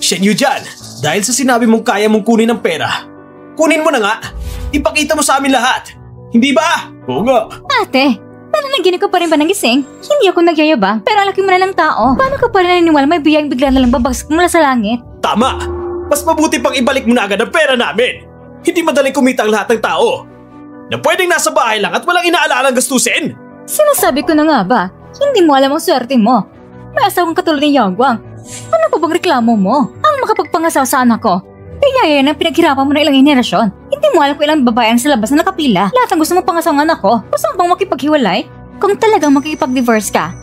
Shen Yujian, dahil sa sinabi mong kaya mong kunin ang pera, kunin mo na nga. Ipakita mo sa amin lahat. Hindi ba? Oo nga. Ate, nananaginip ka pa rin ba ng gising? Hindi ako nagyayabang, pero ang laki mo na ng tao. Paano ka pa rin naniniwala may biyayang bigla na lang babagsak mula sa langit? Tama! Mas mabuti pang ibalik mo na agad ang pera namin. Hindi madaling kumita ang lahat ng tao na pwedeng nasa bahay lang at walang inaalalang gastusin. Sinasabi ko na nga ba, hindi mo alam ang swerte mo. May asawang katulad ni Yangguang. Ano pa bang reklamo mo? Ang makapagpangasawa sa anak ko. Kaya yan ang pinaghirapan mo na ilang henerasyon. Hindi mo alam kung ilang babae ang sa labas na nakapila. Lahat ang gusto mo pangasawang anak ko. Gusto mo bang makipaghiwalay? Kung talagang makikipag-divorce ka,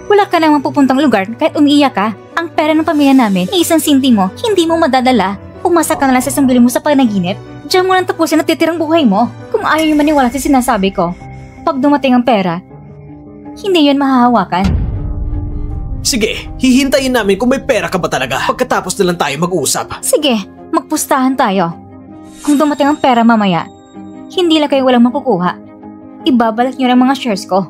wala ka namang pupuntang lugar kahit umiiyak ka. Ang pera ng pamilya namin, isang sinti mo, hindi mo madadala. Umasa ka na lang sa isang bili mo sa panaginip. Diyan mo lang tapusin at titirang buhay mo. Kung ayaw yung maniwala sa sinasabi ko, pag dumating ang pera, hindi yun mahahawakan. Sige, hihintayin namin kung may pera ka ba talaga. Pagkatapos na lang tayo mag-uusap. Sige, magpustahan tayo. Kung dumating ang pera mamaya, hindi lang kayo walang makukuha. Ibabalik nyo ang mga shares ko.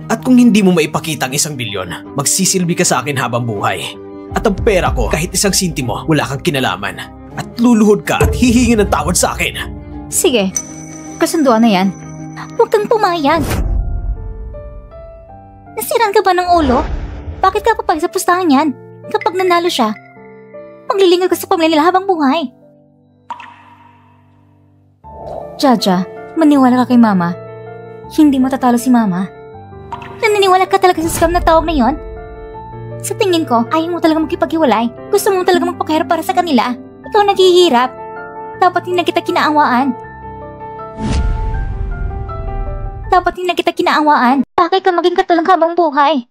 At kung hindi mo maipakita ang 1 bilyon, magsisilbi ka sa akin habang buhay. At ang pera ko, kahit 1 sentimo, wala kang kinalaman. At luluhod ka at hihingi ng tawad sa akin. Sige, kasunduan na yan. Huwag kang pumayag. Nasiraan ka ba ng ulo? Bakit ka papayag sa pustahan yan? Kapag nanalo siya, maglilingag ka sa pamilya nila habang buhay. Jaja, maniwala ka kay Mama. Hindi mo tatalo si Mama. Naniniwala ka talaga sa scam na tawag na yon? Sa tingin ko, ayaw mo talaga magkipaghiwalay. Gusto mo talaga magpakahirap para sa kanila. Ikaw naghihirap. Dapat hindi na kita kinaawaan. Bakit ka maging katulang habang buhay?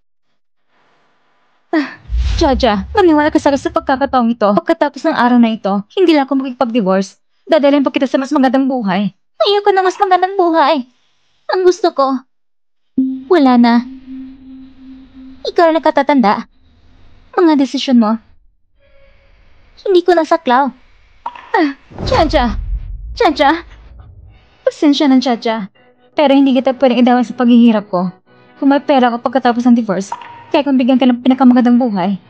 Jaja, maniwala ka sa pagkakataong ito. Pagkatapos ng araw na ito, hindi lang ako makikipag-divorce. Dadalhin pa kita sa mas magandang buhay. Ayoko na mas magandang buhay. Ang gusto ko, wala na. Ikaw na nakatatanda. Mga desisyon mo, hindi ko nasaklaw. Jaja. Pasensya ng Jaja. Pero hindi kita pwedeng idawin sa paghihirap ko. Kung may pera ko pagkatapos ng divorce, kaya kung bigyan ka ng pinakamagandang buhay.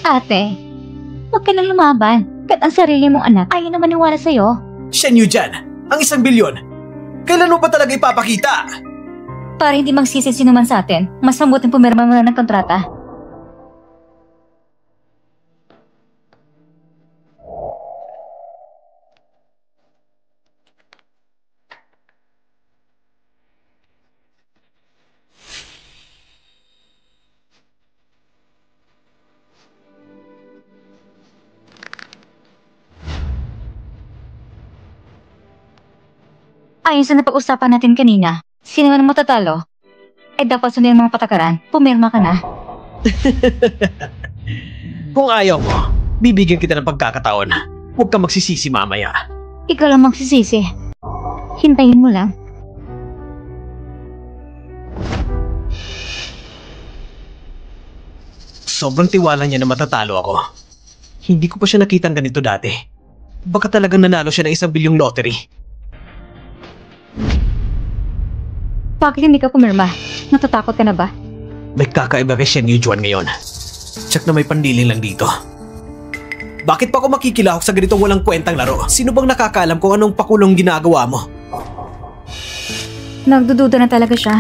Ate, huwag ka nang lumaban. Kahit ang sarili mong anak, ayaw na maniwala sa'yo. Shen Yujian, ang 1 bilyon, kailan mo ba talaga ipapakita? Para hindi magsisi sino man sa atin, mas mabuting pumirma muna ng kontrata. Ayon sa napag-usapan natin kanina, sino man ang matatalo, ay dapat sundin ang mga patakaran. Pumirma ka na. Kung ayaw mo, bibigyan kita ng pagkakataon. Huwag kang magsisisi mamaya. Ikaw lang magsisisi. Hintayin mo lang. Sobrang tiwala niya na matatalo ako. Hindi ko pa siya nakitang ganito dati. Baka talagang nanalo siya ng 1 bilyong lottery. Bakit hindi ka pumirma? Natatakot ka na ba? May kakaiba kay Shen Yujian ngayon. Tsak na may pandiling lang dito. Bakit pa ako makikilahok sa ganitong walang kwentang laro? Sino bang nakakaalam kung anong pakulong ginagawa mo? Nagdududa na talaga siya.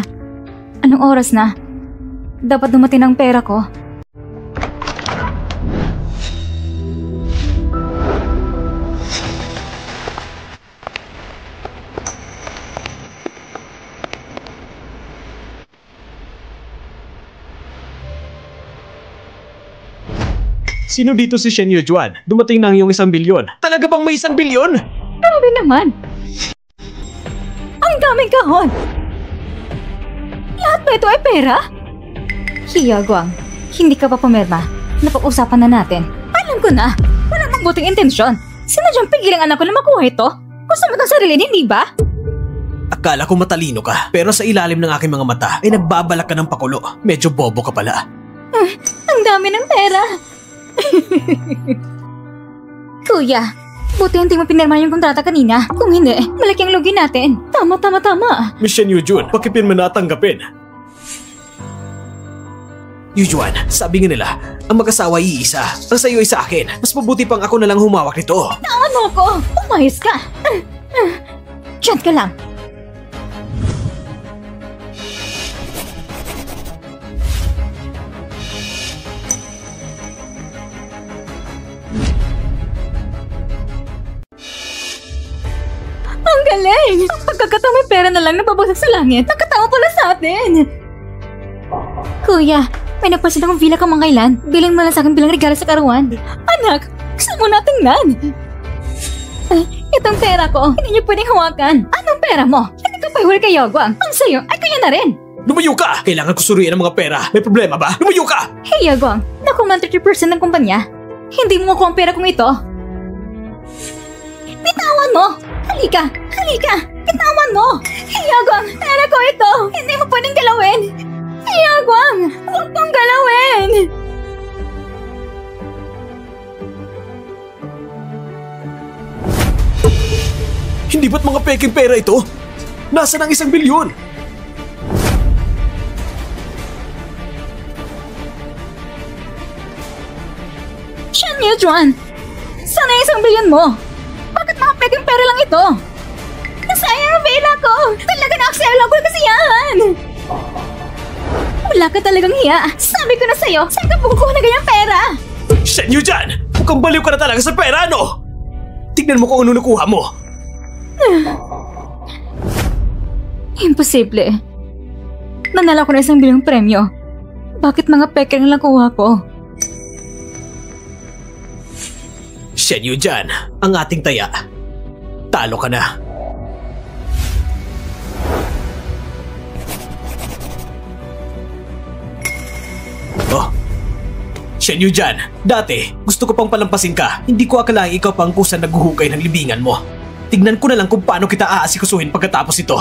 Anong oras na? Dapat dumating ang pera ko. Sino dito si Shen Yujian? Dumating na ang iyong 1 bilyon. Talaga bang may 1 bilyon? Grabe naman! Ang daming kahon! Lahat ba ito ay pera? Yangguang, hindi ka pa pumirma. Napag-usapan na natin. Alam ko na! Wala mang buting intensyon. Sinadyang pigil ang anak ko na makuha ito. Gusto mo itong sarili, hindi ba? Akala ko matalino ka, pero sa ilalim ng aking mga mata ay nagbabalak ka ng pakulo. Medyo bobo ka pala. Ang dami ng pera! Kuya, buti hindi mo pinirmahan yung kontrata kanina. Kung hindi, malaki ang lugi natin. Tama. Miss Shen Yujun, pakipirma na tanggapin. Yujuan, sabi nga nila, ang mag-asawa iisa. Ang sa'yo ay sa akin. Mas mabuti pang ako na lang humawak nito. Tawan mo ko! Umayos ka! Diyan ka lang. Ang galing! Ang pagkakataon may pera na lang nababagsak sa langit. Nakatawa pala sa atin. Kuya, may napansin akong villa kamangkailan. Bilang mo lang sa akin bilang regalo sa karawan. Anak, gusto mo nating nan? Itong pera ko, hindi niyo pwedeng hawakan. Anong pera mo? Hindi ka pahiwal kay Yogwang. Ang sayo ay kanya na rin. Lumayo ka! Kailangan ko suriin ang mga pera. May problema ba? Lumayo ka! Hey Yogwang, nakuha 30% ng kumpanya. Hindi mo makuha ang pera kong ito. Bitawan mo! Halika! Bitawan mo! Hey Yogwang, pera ko ito! Hindi mo pwedeng galawin! Hey Yogwang, huwag mong galawin! Hindi ba't mga peking pera ito? Nasaan ang 1 bilyon? Shen Yujun, sana 1 bilyon mo? Bakit mga peking pera lang ito? Nasayang ang vela ko! Talaga na-akselo ko kasiyahan! Wala ka talagang hiya. Sabi ko na sa'yo, saan ka pukuha na ganyang pera? Shen Yujun! Mukhang baliw ka na talaga sa pera, no? Tignan mo kung ano nakuha mo. Imposible. Nanalo ko na 1 bilyong premyo. Bakit mga peke lang kuha ko? Shen Yujun, ang ating taya. Talo ka na. Oh, Shen Yujun, dati gusto ko pang palampasin ka. Hindi ko akalaing ikaw pang kusang naghuhukay ng libingan mo. Tignan ko na lang kung paano kita aasikasuhin pagkatapos ito.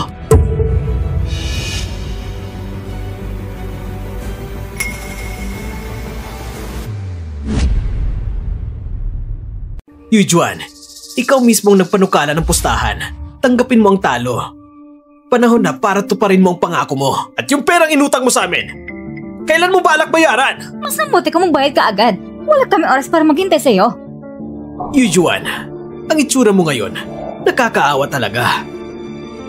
Yujuan, ikaw mismo ang nagpanukala ng pustahan. Tanggapin mo ang talo. Panahon na para tuparin mo ang pangako mo. At yung perang inutang mo sa amin, kailan mo balak bayaran? Mas mabuti ka magbayad ka agad. Wala kami oras para maghintay sa'yo. Yujuan, ang itsura mo ngayon, nakakaawa talaga.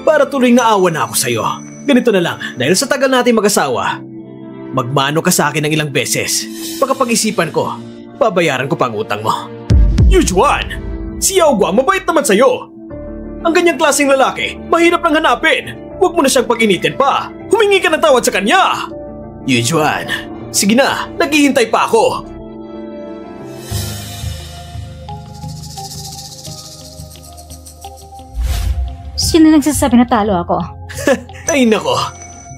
Para tuloy naawa na ako sa'yo. Ganito na lang, dahil sa tagal natin mag-asawa, magmano ka sa akin ng ilang beses. Pagkapag-isipan ko, babayaran ko pang utang mo. Yujuan, si Yaogwang mabait naman sa'yo. Ang ganyang klaseng lalaki, mahirap lang hanapin. Huwag mo na siyang pag-initin pa. Humingi ka ng tawad sa kanya. Yujuan, sige na, naghihintay pa ako. Sino nagsasabi na talo ako? Ay nako,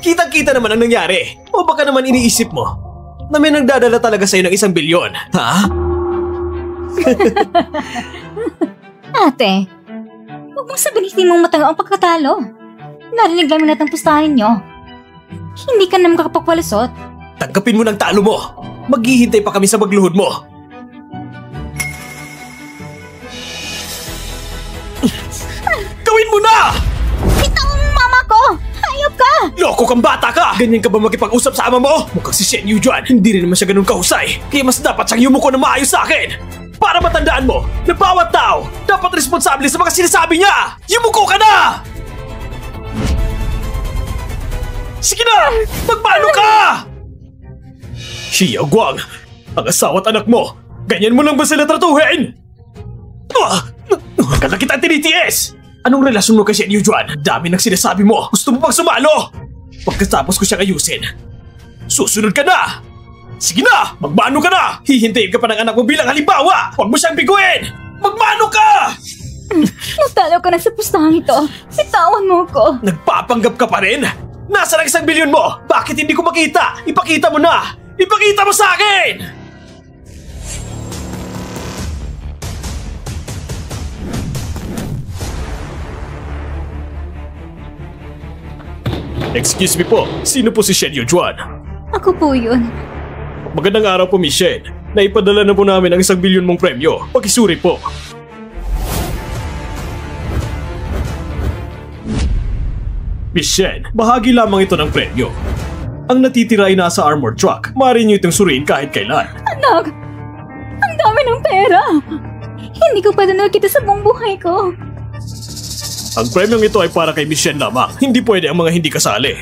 kitang-kita naman ang nangyari. O baka naman iniisip mo na may nagdadala talaga sa'yo ng 1 bilyon, ha? Ate, huwag mong sabihin hindi mong matanga ang pagkatalo. Narinig namin natin ang pustahan ninyo. Hindi ka naman kakapagpalusot. Tanggapin mo ng talo mo. Maghihintay pa kami sa magluhod mo. Gawin mo na! Bitawan mo mama ko! Hayop ka! Loko kang bata ka! Ganyan ka ba makipag-usap sa ama mo? Mukhang si Shen Yujuan, hindi rin naman siya ganun kahusay. Kaya mas dapat siyang yumuko na maayos sa akin. Para matandaan mo na bawat tao dapat responsable sa mga sinasabi niya! Yumuko ka na! Sige na! Magpano ka! Si Yaogwang, ang asawa at anak mo, ganyan mo lang ba sila tratuhin? Matagal na kita tinitiis! Anong relasyon mo kay Shen Yujuan? Dami ng sinasabi mo. Gusto mo pang sumalo? Pagkatapos ko siyang ayusin, susunod ka na! Sige na! Magmano ka na! Hihintayin ka pa ng anak mo bilang halimbawa! Huwag mo siyang biguin! Magmano ka! Natalo ka na sa pustahan ito. Bitawan mo ko. Nagpapanggap ka pa rin? Nasaan ang 1 bilyon mo? Bakit hindi ko makita? Ipakita mo na! Ipakita mo sa akin! Excuse me po, sino po si Shen Yujuan? Ako po yun. Magandang araw po, Miss Shen. Naipadala na po namin ang 1 bilyon mong premyo. Pakisuri po. Miss Shen, bahagi lamang ito ng premyo. Ang natitira ay nasa armored truck. Maaari niyo itong suriin kahit kailan. Anak! Ang dami ng pera! Hindi ko pa nakita sa buong buhay ko. Ang premyong ito ay para kay Miss Shen lamang. Hindi pwede ang mga hindi kasali.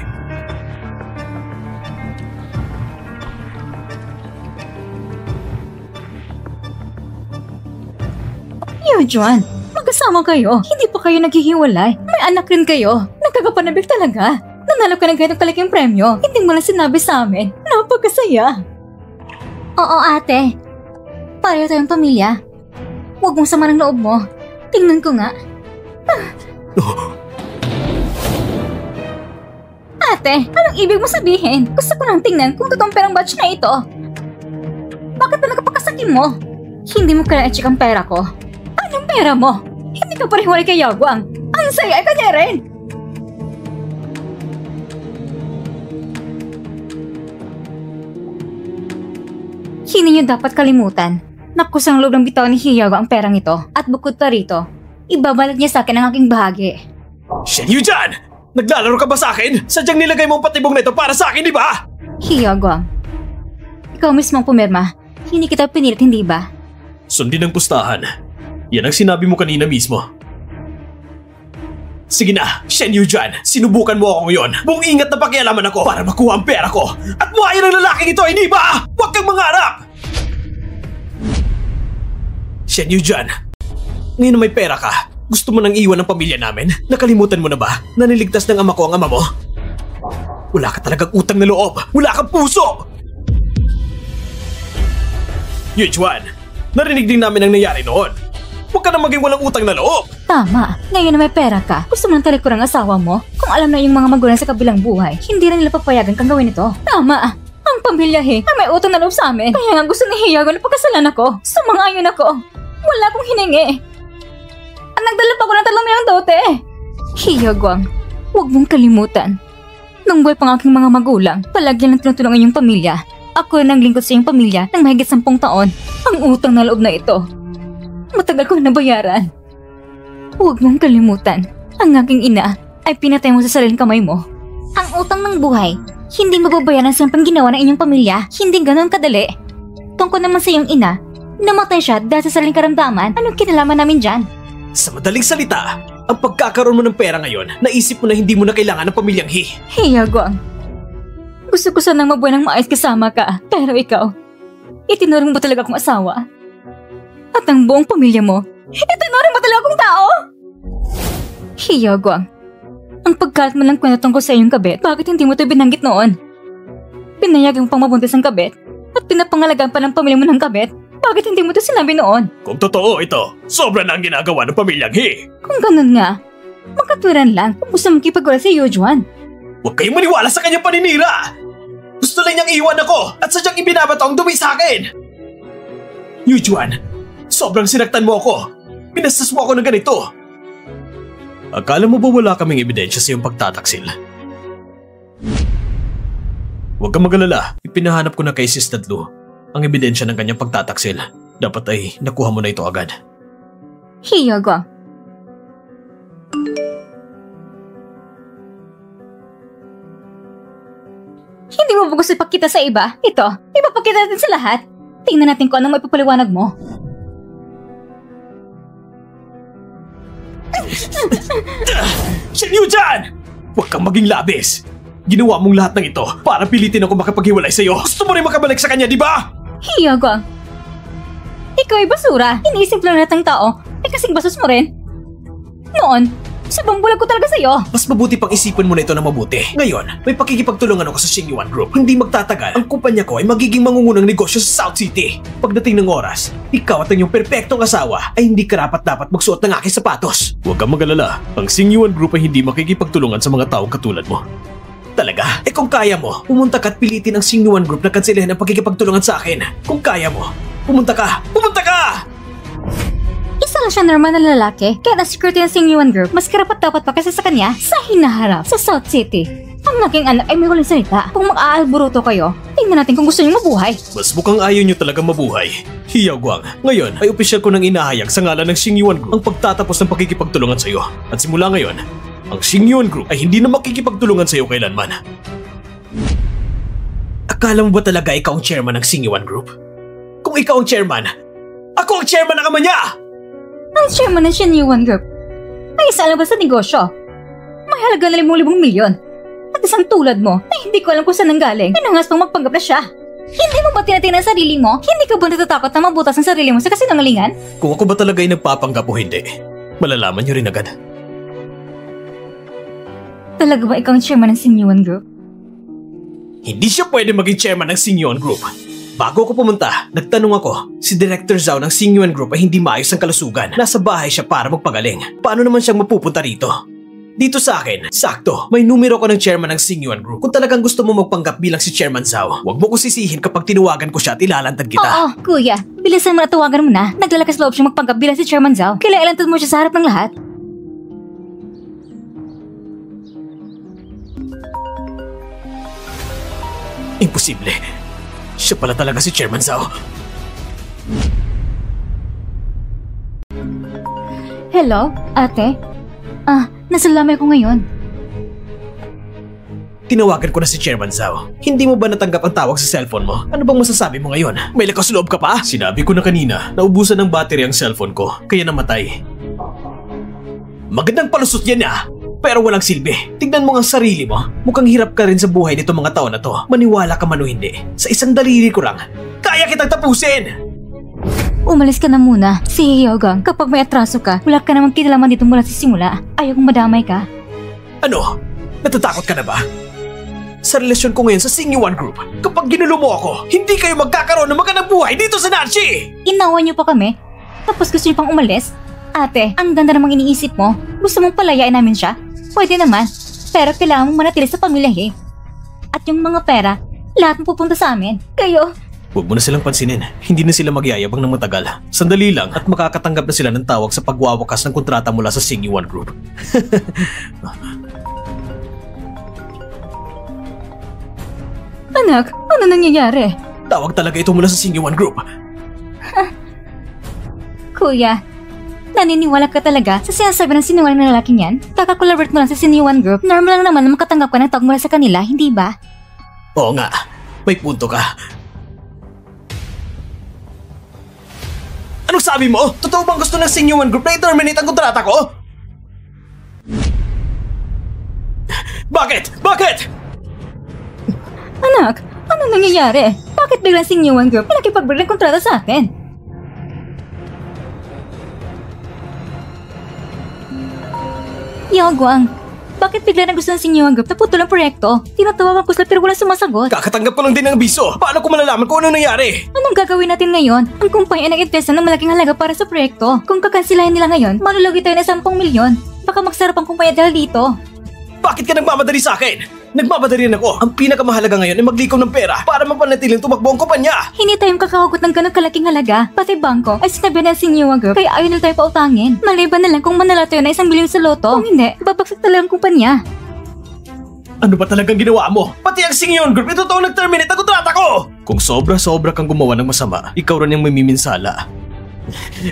Yujuan, magkasama kayo. Hindi pa kayo naghihiwalay. May anak rin kayo. Nagkakapanabik talaga. Nanalo ka ng ganitong kalaking premyo. Hindi mo lang sinabi sa amin. Napakasaya. Oo, ate. Pareho tayong pamilya. Huwag mong sama ng loob mo. Tingnan ko nga. Ate, anong ibig mo sabihin? Gusto ko nang tingnan kung totoong perang batch na ito. Bakit pa nagkapagkasakin mo? Hindi mo kailangan i-check ang pera ko. Anong pera mo? Hindi ka pareho kay Yagwang. Ang saya ka niya rin. Hindi niyo dapat kalimutan na kusang loob ng bitaw ni Hiyago ang perang ito. At bukod pa rito, ibabalik niya sa akin ang aking bahagi. Shen Yujan! Naglalaro ka ba sa akin? Sadyang nilagay mo ang patibong na ito para sa akin, di ba? Hiyago, ikaw mismo ang pumirma. Hindi kita pinilit, hindi ba? Sundin ang pustahan. Yan ang sinabi mo kanina mismo. Sige na, Shen Yujan, sinubukan mo ako ngayon. Buong ingat na pakialaman ako para makuha ang pera ko. At buhayin ang lalaking ito, hindi ba? Huwag kang mangarap! Shen Yujan, ngayon na may pera ka, gusto mo nang iwan ang pamilya namin? Nakalimutan mo na ba na niligtas ng ama ko ang ama mo? Wala ka talagang utang na loob. Wala kang puso! Yujuan, narinig din namin ang nangyari noon. Huwag ka na maging walang utang na loob. Tama, ngayon na may pera ka, gusto mo nang talikuran ang asawa mo? Kung alam na yung mga magulang sa kabilang buhay, hindi na nila papayagan kang gawin ito. Tama, ang pamilya ay may utang na loob sa amin. Kaya nga gusto ni Hiyago na pagkasalan ako. Sumang-ayon ako. Wala akong hiningi. Ang nagdala pa ko ng 3 milyong dote. Hiyagwang, huwag mong kalimutan. Nung buhay pang aking mga magulang, palagi lang tinutulungan yung pamilya. Ako rin ang lingkod sa iyong pamilya ng mahigit 10 taon. Ang utang na loob na ito, matagal ko nabayaran. Huwag mong kalimutan, ang aking ina ay pinatay mo sa sariling kamay mo. Ang utang ng buhay, hindi mababayaran sa pang ginawa ng inyong pamilya. Hindi ganon kadali. Tungkol naman sa iyong ina, namatay siya dahil sa sariling karamdaman. Anong kinalaman namin dyan? Sa madaling salita, ang pagkakaroon mo ng pera ngayon, naisip mo na hindi mo na kailangan ng pamilyang He. Hiyagwang, gusto ko sanang mabuhay ng maayos kasama ka. Pero ikaw, itinuring mo talaga akong asawa. At ang buong pamilya mo, itinuring mo talaga akong tao! Hiyagwang, ang pagkalat mo ng kwento tungkol sa iyong kabit, bakit hindi mo ito binanggit noon? Pinayagan mo pang mabuntis ang kabit at pinapangalagaan pa ng pamilya mo ng kabit. Bakit hindi mo ito sinabi noon? Kung totoo ito, sobra na ang ginagawa ng pamilyang He. Kung ganun nga, magkatuwiran lang kung gusto mong kipagwala si Yujuan. Huwag kayong maniwala sa kanyang paninira! Gusto lang niyang iwan ako at sadyang ibinabato ang dumi sa akin! Yujuan, sobrang sinaktan mo ako. Pinastas mo ako ng ganito. Akala mo ba wala kaming ebidensya sa iyong pagtataksil? Huwag kang mag-alala. Ipinahanap ko na kay Sis Dadlu ang ebidensya ng kanyang pagtataksil. Dapat ay nakuha mo na ito agad. Hiyagwang, hindi mo ba gusto ipakita sa iba? Ito, ipapakita natin sa lahat. Tingnan natin kung anong maipapaliwanag mo. Shen Yujan! Huwag kang maging labis! Ginawa mong lahat ng ito para pilitin ako makapaghiwalay sa'yo. Gusto mo rin makabalik sa kanya, di ba? Hiyagwang, ikaw ay basura. Iniisip lang lahat ng tao ay kasing basos mo rin. Noon, sabang bulag ko talaga sa'yo. Mas mabuti pang isipan mo na ito na mabuti. Ngayon, may pakikipagtulungan ako sa Xingyuan Group. Hindi magtatagal, ang kumpanya ko ay magiging mangungunang negosyo sa South City. Pagdating ng oras, ikaw at ang iyong perpektong asawa ay hindi karapat-dapat magsuot ng aking sapatos. Huwag kang mag-alala, ang Xingyuan Group ay hindi makikipagtulungan sa mga taong katulad mo. Talaga? Eh kung kaya mo, pumunta ka at pilitin ang Xingyuan Group na kansilahin ang pakikipagtulungan sa akin. Kung kaya mo, pumunta ka! Pumunta ka! Isa lang siya normal na lalaki, kaya ang security ng Xingyuan Group mas karapat-dapat pa kasi sa kanya sa hinaharap sa South City. Ang aking anak ay may huling salita. Kung mag-aalburuto kayo, tingnan natin kung gusto niyo mabuhay. Mas mukhang ayaw nyo talaga mabuhay. Hiyaw Guang, ngayon ay opisyal ko nang inahayag sa ngalan ng Xingyuan Group ang pagtatapos ng pakikipagtulungan sa iyo. At simula ngayon, ang Xingyuan Group ay hindi na makikipagtulungan sa iyo kailanman. Akala mo ba talaga ikaw ang chairman ng Xingyuan Group? Kung ikaw ang chairman, ako ang chairman ng ama niya! Ang chairman ng Xingyuan Group ay isa lang ba sa negosyo? May halaga na 5,000 milyon. At isang tulad mo na hindi ko alam kung saan nanggaling, pinangas pang magpanggap na siya. Hindi mo ba tinatingnan ang sarili mo? Hindi ka ba natatakot na mabutas ang sarili mo sa kasinungalingan? Kung ako ba talaga ay nagpapanggap o hindi, malalaman niyo rin agad. Talaga ba ikaw ang chairman ng Xingyuan Group? Hindi siya pwede maging chairman ng Xingyuan Group. Bago ako pumunta, nagtanong ako, si Director Zhao ng Xingyuan Group ay hindi maayos ang kalusugan. Nasa bahay siya para magpagaling. Paano naman siyang mapupunta rito? Dito sa akin, sakto, may numero ko ng chairman ng Xingyuan Group. Kung talagang gusto mo magpanggap bilang si Chairman Zhao, huwag mo ko sisihin kapag tinawagan ko siya at ilalantad kita. Oo, kuya. Bilisan mo na tawagan mo na. Naglalakas loob siya magpanggap bilang si Chairman Zhao. Kailangan ilantad mo siya sa harap ng lahat. Imposible. Siya pala talaga si Chairman Zhao. Hello, ate? Nasa lamay ko ngayon. Tinawagan ko na si Chairman Zhao. Hindi mo ba natanggap ang tawag sa cellphone mo? Ano bang masasabi mo ngayon? May lakas loob ka pa? Sinabi ko na kanina, naubusan ng battery ang cellphone ko, kaya namatay. Magandang palusot yan pero walang silbi. Tignan mo ang sarili mo. Mukhang hirap ka rin sa buhay nito mga taon na to. Maniwala ka man o hindi. Sa isang daliri ko lang, kaya kitang tapusin! Umalis ka na muna. Si Hyogang, kapag may atraso ka, wala ka namang kinalaman dito mula sa simula. Ayaw kong madamay ka. Ano? Natatakot ka na ba? Sa relasyon ko ngayon sa Xingyuan Group, kapag ginulo mo ako, hindi kayo magkakaroon ng magandang buhay dito sa Nachi! Inawan niyo pa kami? Tapos gusto niyo pang umalis? Ate, ang ganda namang iniisip mo. Gusto mong palayain namin siya? Pwede naman. Pero kailangan mong manatili sa pamilya At yung mga pera, lahat mo pupunta sa amin. Kayo, huwag mo na silang pansinin. Hindi na sila magyayabang ng matagal. Sandali lang at makakatanggap na sila ng tawag sa pagwawakas ng kontrata mula sa Xingyuan Group. anak, ano nangyayari? Tawag talaga ito mula sa Xingyuan Group. Kuya, naniniwala ka talaga sa sinasabi ng sinungaling na lalaking yan? Kaka-collaborate mo lang sa Xingyuan Group. Normal lang naman na makatanggap ka ng tawag mula sa kanila, hindi ba? Oo nga, may punto ka. Anong sabi mo? Totoo bang gusto ng Xingyuan Group na i-terminate ang kontrata ko? Bakit? Bakit? Anak, ano nangyayari? Bakit biglang Xingyuan Group nakipag-break ng kontrata sa atin? Yaguang, bakit bigla na gusto ng Xingyuan Group na putol ang proyekto? Tinatawagan ko sila pero walang sumasagot. Kakatanggap ko lang din ng abiso. Paano ko malalaman kung ano nangyari? Anong gagawin natin ngayon? Ang kumpanya ay nag-invest ng malaking halaga para sa proyekto. Kung kakansilahin nila ngayon, malulugi tayo ng 10 milyon. Baka magsarap ang kumpanya dahil dito. Bakit ka nagmamadali sa akin? Nagmamadali rin ako. Ang pinakamahalaga ngayon ay maglikaw ng pera para mapanatiling tumakbo ang kumpanya. Hindi tayong kakahugot ng ganong kalaking halaga. Pati bangko ay sinabi na si Xingyuan Group kaya ayaw nila tayo pautangin. Maliban na lang kung manala tayo na 1 milyon sa loto. Kung hindi, babagsak talaga ang kumpanya. Ano ba talagang ginawa mo? Pati ang Xingyuan Group, ito toong nag-terminate ang kontrata ko! Kung sobra-sobra kang gumawa ng masama, ikaw rin yung may miminsala.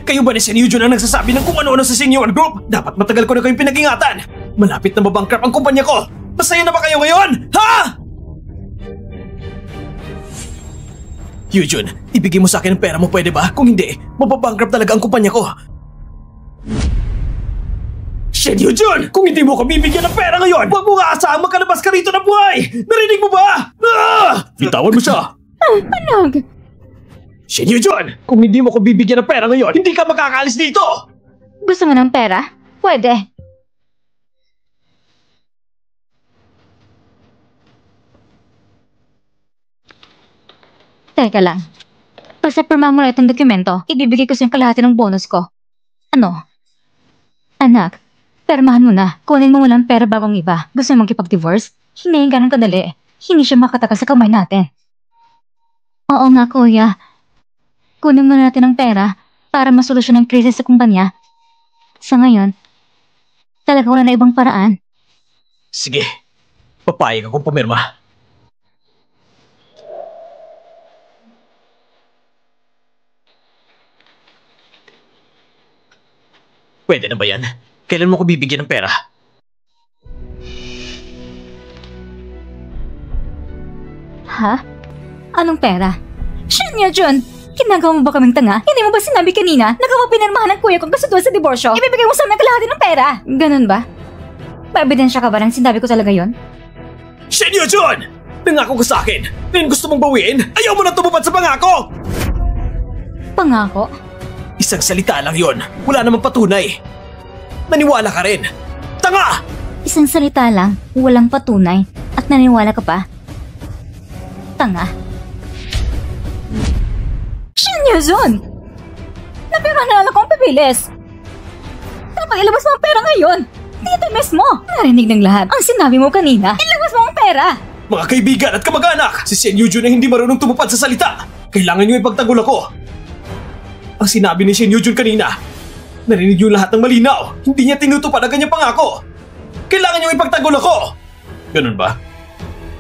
Kayo ba ni Shen Yujun ang nagsasabi ng kung ano-ano sa Xingyuan Group? Dapat matagal ko na kayong pinag-ingatan. Malapit na mabankrupt ang kumpanya ko. Masaya na ba kayo ngayon? Ha? Yujun, ibigay mo sa akin ang pera mo, pwede ba? Kung hindi, mababankrupt talaga ang kumpanya ko. Shen Yujun! Kung hindi mo ko bibigyan ng pera ngayon, huwag mo nga asahang makalabas ka rito na buhay! Narinig mo ba? Bitawan mo siya! Anak! Shen Yujun! Kung hindi mo ko bibigyan ng pera ngayon, hindi ka makakaalis dito! Gusto mo ng pera? Pwede. Teka lang. Basta pirma mo na itong dokumento, ibibigay ko sa yung kalahati ng bonus ko. Ano? Anak, pirmahan mo na. Kunin mo muna ang pera bagong iba. Gusto mong kipag-divorce? Hindi yung ganun kadali. Hindi siya makatagal sa kamay natin. Oo nga, kuya. Kunin mo natin ang pera para masolusyon ang krisis sa kumpanya. Sa ngayon, talaga wala na ibang paraan. Sige, Papayag akong pumirma. Pwede na ba yan? Kailan mo ko bibigyan ng pera? Ha? Anong pera? Shenya Jun! Ginagawa mo ba kaming tanga? Hindi mo ba sinabi kanina na kapag pinirmahan ng kuya kong kasunduan sa diborsyo, ibibigay mo sa amin kalahati ng pera? Ganun ba? May ebidensya ka ba nang sinabi ko talaga yon? Shenyo Jun! Nangako ka sa akin! Ngayon gusto mong bawiin? Ayaw mo na tumupad sa pangako! Pangako? Isang salita lang yon. Wala namang patunay. Naniwala ka rin. Tanga! Isang salita lang, walang patunay, at naniwala ka pa? Tanga. Shenyo Jun! Napira na lang akong pipilis! Dapat ilabas mo ang pera ngayon! Dito mismo! Narinig ng lahat ang sinabi mo kanina. Ilabas mo ang pera! Mga kaibigan at kamag-anak, si Shenyo Jun ay hindi marunong tumupad sa salita. Kailangan niyo ipagtanggol ako. Ang sinabi ni Shenyo Jun kanina, narinig niyo lahat ng malinaw. Hindi niya tinutupad ang kanyang pangako. Kailangan niyo ipagtanggol ako. Ganun ba?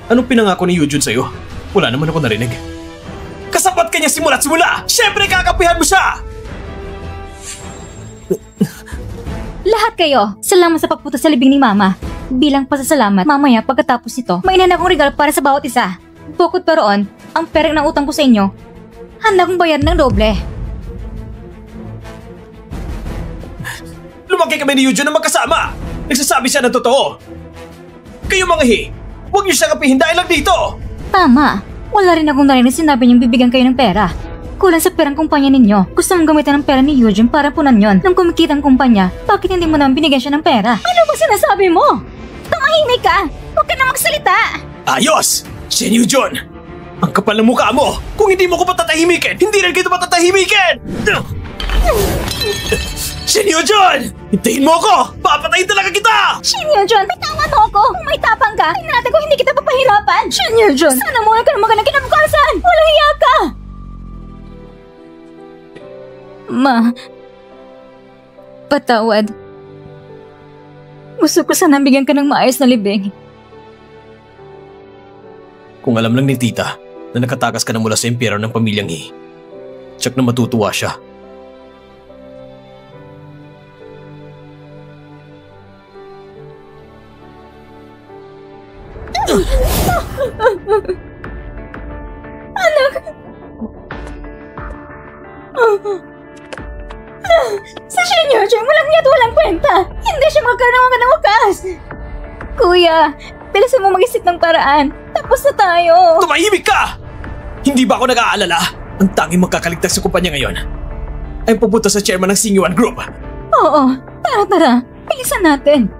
Anong pinangako ni Yujun sa'yo? Wala naman ako narinig. Kasapat ka niya simula't simula! Siyempre kakapihan mo siya! Lahat kayo, salamat sa pagpunta sa libing ni Mama. Bilang pasasalamat, mamaya pagkatapos nito, may inan akong regalo para sa bawat isa. Bukod pa roon, ang perang ng utang ko sa inyo, handa kong bayad ng doble. Lumaki kami ni Yujun na magkasama! Nagsasabi siya ng totoo! Kayo mga huwag niyo siyang apihin dahil lang dito! Tama, wala rin akong narinig sinabi niyong bibigyan kayo ng pera. Kulang sa perang kumpanya ninyo. Gusto mong gamitan ng pera ni Eugene para punan yon. Nung kumikita ang kumpanya, bakit hindi mo naman binigyan siya ng pera? Ano ba sinasabi mo? Tumahimik ka! Huwag ka na magsalita! Ayos! Shenyo Jun! Ang kapal ng mukha mo! Kung hindi mo ko patatahimikin, hindi rin kita patatahimikin! Shenyo Jun! Hintayin mo ako! Papatayin talaga kita! Shenyo Jun, bitawan mo ako! Kung may tapang ka, hinatid ko hindi kita papahirapan! Shenyo Jun, sana muna ka na magandang kinabukasan! Walang hiya ka! Ma, patawad. Gusto ko sana bigyan ka ng maayos na libing. Kung alam lang ni tita na nakatakas ka na mula sa impyerno ng pamilyang tiyak na matutuwa siya. Anak! Sa Shenyo Jun, walang niya't walang kwenta. Hindi siya magkaroon ng wakas. Kuya, bilisan mo mag-isip ng paraan. Tapos na tayo. Tumahimik ka! Hindi ba ako nag-aalala? Ang tanging magkakaligtas sa kumpanya ngayon ay pupunta sa chairman ng Singyuan Group. Oo, tara. Bilisan natin.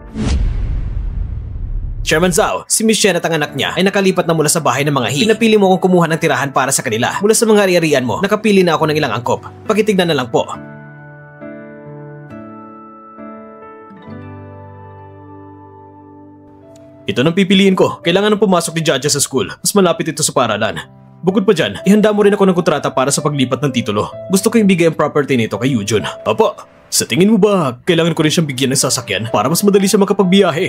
Chairman Zhao, si Miss Shen at ang anak niya ay nakalipat na mula sa bahay ng mga Pinapili mo akong kumuha ng tirahan para sa kanila. Mula sa mga ari-arian mo, nakapili na ako ng ilang angkop. Pakitignan na lang po. Ito nang pipiliin ko. Kailangan nang pumasok ni Jaja sa school. Mas malapit ito sa paralan. Bukod pa dyan, ihanda mo rin ako ng kontrata para sa paglipat ng titulo. Gusto ko ibigay ang property nito kay Yujun. Apo, sa tingin mo ba kailangan ko rin siyang bigyan ng sasakyan para mas madali siya makapagbiyahe?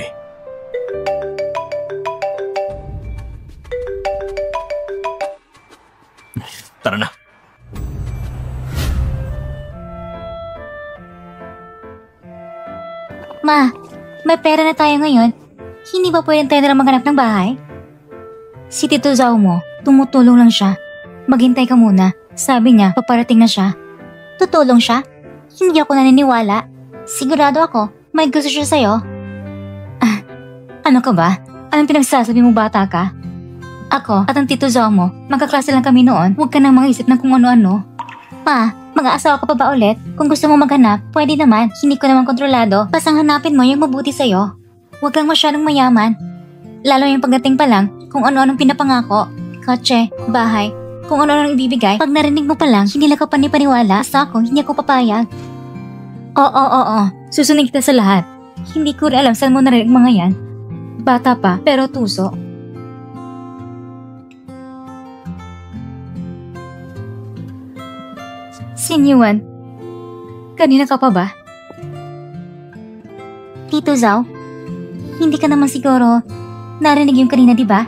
Tara na. Ma, may pera na tayo ngayon. Hindi ba pwedeng tayo na maghanap ng bahay? Si Tito Zhao mo, tumutulong lang siya. Maghintay ka muna. Sabi niya, paparating na siya. Tutulong siya? Hindi ako naniniwala. Sigurado ako, may gusto siya sa'yo. Ano ka ba? Anong pinagsasabi mo, bata ka? Ako at ang Tito Zhao mo, magkaklase lang kami noon. Huwag ka nang mag-isip ng kung ano-ano. Pa, mag-aasawa ka pa ba ulit? Kung gusto mo maghanap, pwede naman. Hindi ko naman kontrolado. Basta hanapin mo yung mabuti sa'yo. Huwag kang masyadong mayaman. Lalo yung pagdating pa lang, kung ano-anong pinapangako. Kotse, bahay, kung ano-anong ibibigay. Pag narinig mo pa lang, hindi lang ka panipaniwala. Basta ako, hindi ako papayag. Oo. Susunod kita sa lahat. Hindi ko rin alam saan mo narinig mga yan. Bata pa, pero tuso. Sinyuan, kanina ka pa ba? Tito Zhao, hindi ka naman siguro Narinig yung kanina, di ba?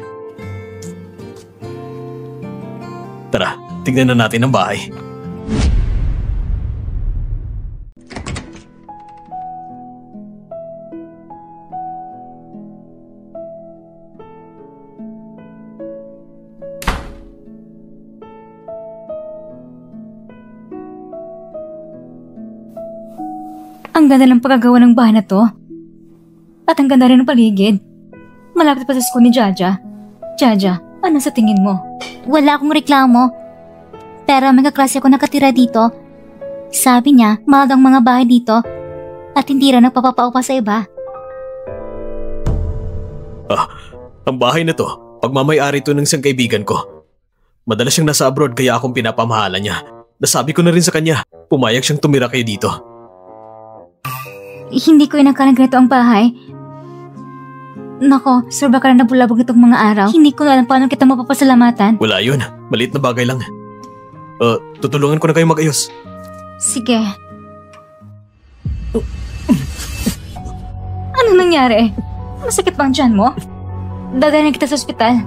Tara, tignan na natin ang bahay. Ang ganda ng pagkagawa ng bahay na to. At ang ganda rin ng paligid. Malapit pa sa school ni Jaja. Jaja, ano sa tingin mo? Wala akong reklamo. Pero may kaklase ako nakatira dito. Sabi niya, mahal ang mga bahay dito. At hindi rin nagpapapaupa sa iba. Ang bahay na to, pagmamayari to ng isang kaibigan ko. Madalas siyang nasa abroad kaya akong pinapamahalan niya. Nasabi ko na rin sa kanya, pumayag siyang tumira kayo dito. Hindi ko inakala ganito ang bahay. Nako, sobra ka na nabulabog itong mga araw. Hindi ko na alam paano kita mapapasalamatan. Wala yun, maliit na bagay lang. Tutulungan ko na kayo mag-ayos. Sige. Anong nangyari? Masakit bang tiyan mo? Dadalhin kita sa ospital.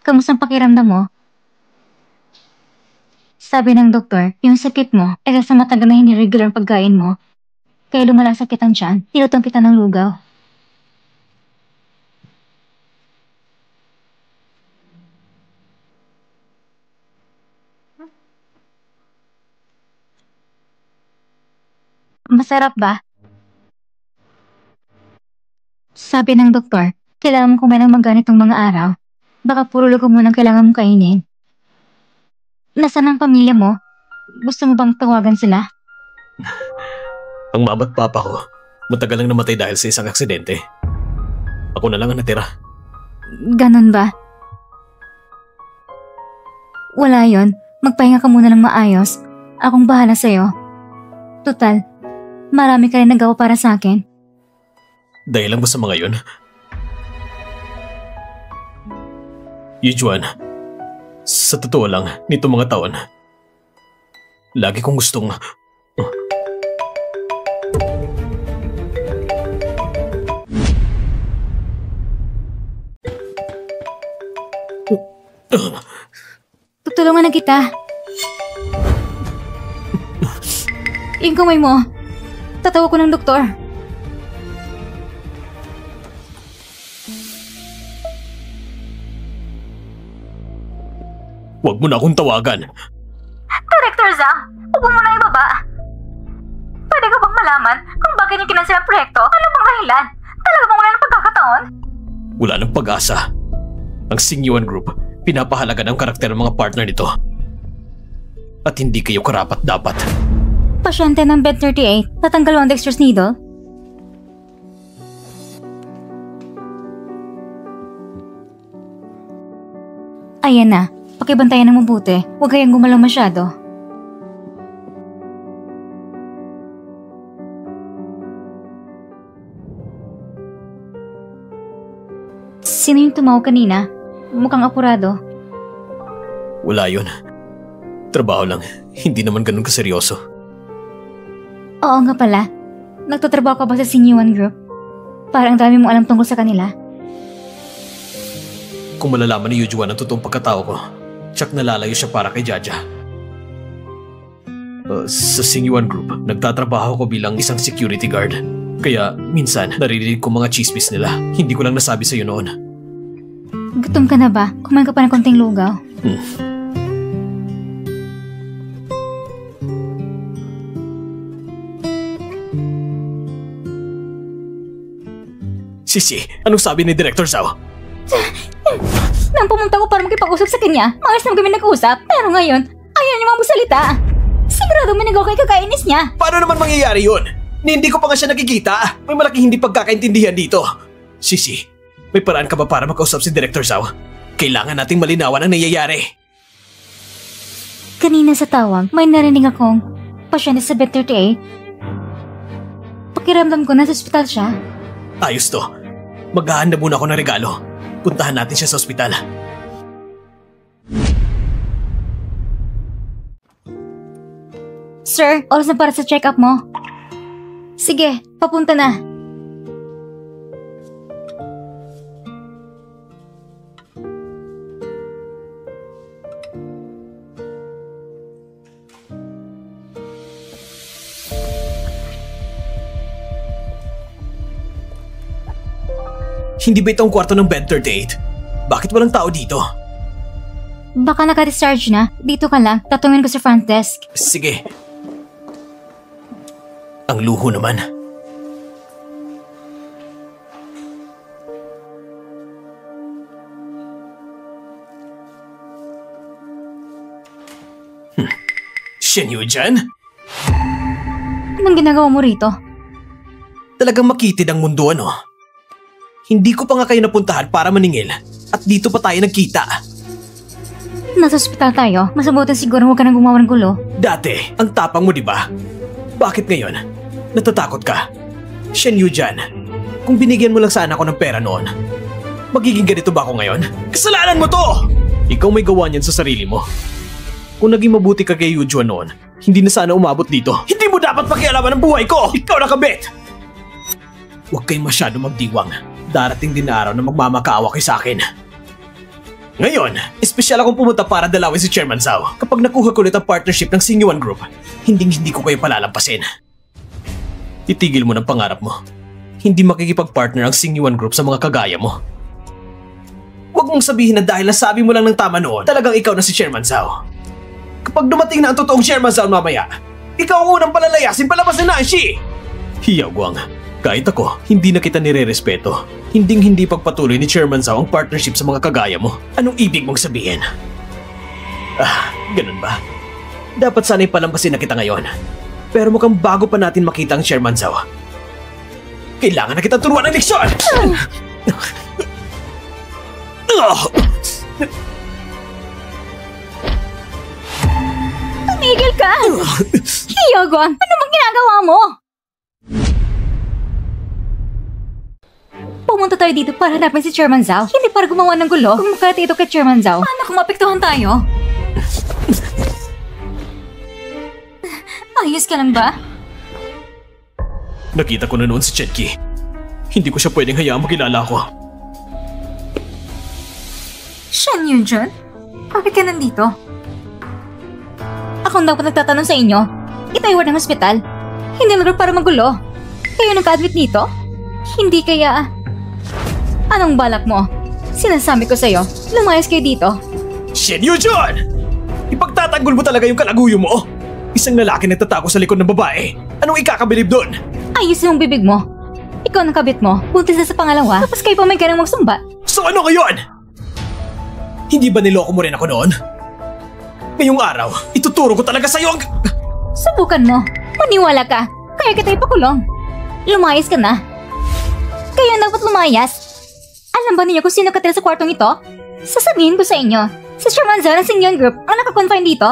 Kamusta ang pakiramdam mo? Sabi ng doktor, yung sakit mo ay sa matagal na hindi regular ang pagkain mo. Kaya lumala sakit ang tiyan, tinutong kita ng lugaw. Masarap ba? Sabi ng doktor, kailangan mo kumain ng ganitong mga araw. Baka puro lugaw mo nang kailangan mong kainin. Nasaan ang pamilya mo? Gusto mo bang tawagan sila? Ang mama at papa ko, matagal lang namatay dahil sa isang aksidente. Ako na lang ang natira. Ganon ba? Wala yon. Magpahinga ka muna ng maayos. Akong bahala sa'yo. Total, marami ka rin nagawa para sa akin. Dahil lang ba sa mga yun? Yujuan, sa totoo lang, nito mga taon, lagi kong gustong... Tutulungan na kita. Yung kamay mo. Tatawag ko ng doktor. Huwag mo na akong tawagan. Director Zhang, huwag mo na ibaba. Pwede ka bang malaman kung bakit niya kinansel ang proyekto? Ano bang dahilan? Talaga bang wala ng pagkakataon? Wala ng pag-asa. Ang Xingyuan Group, pinapahalaga ng karakter ng mga partner nito. At hindi kayo karapat-dapat. Pasyente ng bed 38, natanggal ang dextrose needle. Ayan na. Pakibantayan ng mabuti. Huwag kayang gumalaw masyado. Sino yung tumawag kanina? Mukhang apurado. Wala yun. Trabaho lang. Hindi naman ganun kaseryoso. Oo nga pala. Nagtatrabaho ka ba sa Xingyuan Group? Parang dami mong alam tungkol sa kanila. Kung malalaman ni Yujuan ang totoong pagkatao ko, tsak nalalayo siya para kay Jaja. Sa Xingyuan Group, nagtatrabaho ko bilang isang security guard. Kaya minsan, naririnig ko mga chismis nila. Hindi ko lang nasabi sa'yo noon. Gutom ka na ba? Kumain ka pa ng konting lugaw. Sisi, anong sabi ni Director Zhao? Nang pumunta ko para makipag-usap sa kanya, maayos naman kami nag-usap. Pero ngayon, ayaw niya magsalita. Sigurado may nagawa kay kakainis niya. Paano naman mangyayari yun? Hindi ko pa nga siya nakikita. May malaking hindi pagkakaintindihan dito. Sisi, May paraan ka ba para makausap si Director Zhao? Kailangan nating malinawan ang nangyayari. Kanina sa tawag, may narinig akong pasyente sa bed 38. Pakiramdam ko nasa ospital siya. Ayos to. Maghahanda muna ako ng regalo. Puntahan natin siya sa ospital. Sir, oras na para sa check-up mo. Sige, papunta na. Hindi ba itong kwarto ng bed 38? Bakit walang tao dito? Baka naka-discharge na. Dito ka lang. Tatungin ko sa front desk. Sige. Ang luho naman. Shen Yujian? Anong ginagawa mo rito? Talagang makitid ang mundo, ano? Hindi ko pa nga kayo napuntahan para maningil. At dito pa tayo nagkita. Nasa ospital tayo. Masabutin siguro huwag ka nang gumawa ng gulo. Dati, ang tapang mo, di ba? Bakit ngayon? Natatakot ka? Shen Yujian, kung binigyan mo lang sana ako ng pera noon, magiging ganito ba ako ngayon? Kasalanan mo to! Ikaw may gawa niyan sa sarili mo. Kung naging mabuti ka kay Yujuan noon, hindi na sana umabot dito. Hindi mo dapat pakialaman ang buhay ko! Ikaw nakabit! Huwag kayong masyado magdiwang. Darating din na araw na magmamakaawa kayo sa akin. Ngayon, espesyal akong pumunta para dalawin si Chairman Zhao. Kapag nakuha ko ulit ang partnership ng Xingyuan Group, hindi ko kayo palalampasin. Itigil mo ng pangarap mo. Hindi makikipag-partner ang Xingyuan Group sa mga kagaya mo. Huwag mong sabihin na dahil nasabi mo lang ng tama noon, talagang ikaw na si Chairman Zhao. Kapag dumating na ang totoong Chairman Zhao mamaya, ikaw ang unang palalayasin palabasin na ang Shi! Hiyaw Guang, kahit ako, hindi na kita nire-respeto. Hindi pagpatuloy ni Chairman Zhao ang partnership sa mga kagaya mo. Anong ibig mong sabihin? Ganun ba? Dapat sana'y palampasin na kita ngayon. Pero mukhang bago pa natin makita ang Chairman Zhao. Kailangan na kitang turuan ng leksyon! Tumigil ka! Hyogon, ano bang ginagawa mo? Pumunta tayo dito para hanapin si Chairman Zhao, hindi para gumawa ng gulo. Kung makati ito kay Chairman Zhao, paano kung mapektuhan tayo? Ayos ka lang ba? Nakita ko na noon si Chetki. Hindi ko siya pwedeng hayaang makilala ko. Shen Yunjun? Bakit ka nandito? Ako dapat nagtatanong sa inyo. Itaiwan ng ospital. Hindi lang para magulo. Kayo nagka-admit dito? Hindi kaya... Anong balak mo? Sinasabi ko sa'yo, lumayas kayo dito. Shen Yunjun! Ipagtatanggol mo talaga yung kalaguyo mo? Isang lalaki nagtatago sa likod ng babae. Anong ikakabilib doon? Ayusin mong bibig mo. Ikaw ng kabit mo, buntis na sa pangalawa, tapos kayo pa may ganang magsumbat. So ano ngayon? Hindi ba niloko mo rin ako noon? Ngayong araw, ituturo ko talaga sa'yo ang... Subukan mo. Maniwala ka. Kaya kita ipakulong. Lumayas ka na. Kayo ang dapat lumayas. Alam ba niyo kung sino katira sa kwartong ito? Sasabihin ko sa inyo. Si Chairman Zhao ng Xingyuan Group ang nakakonfine dito.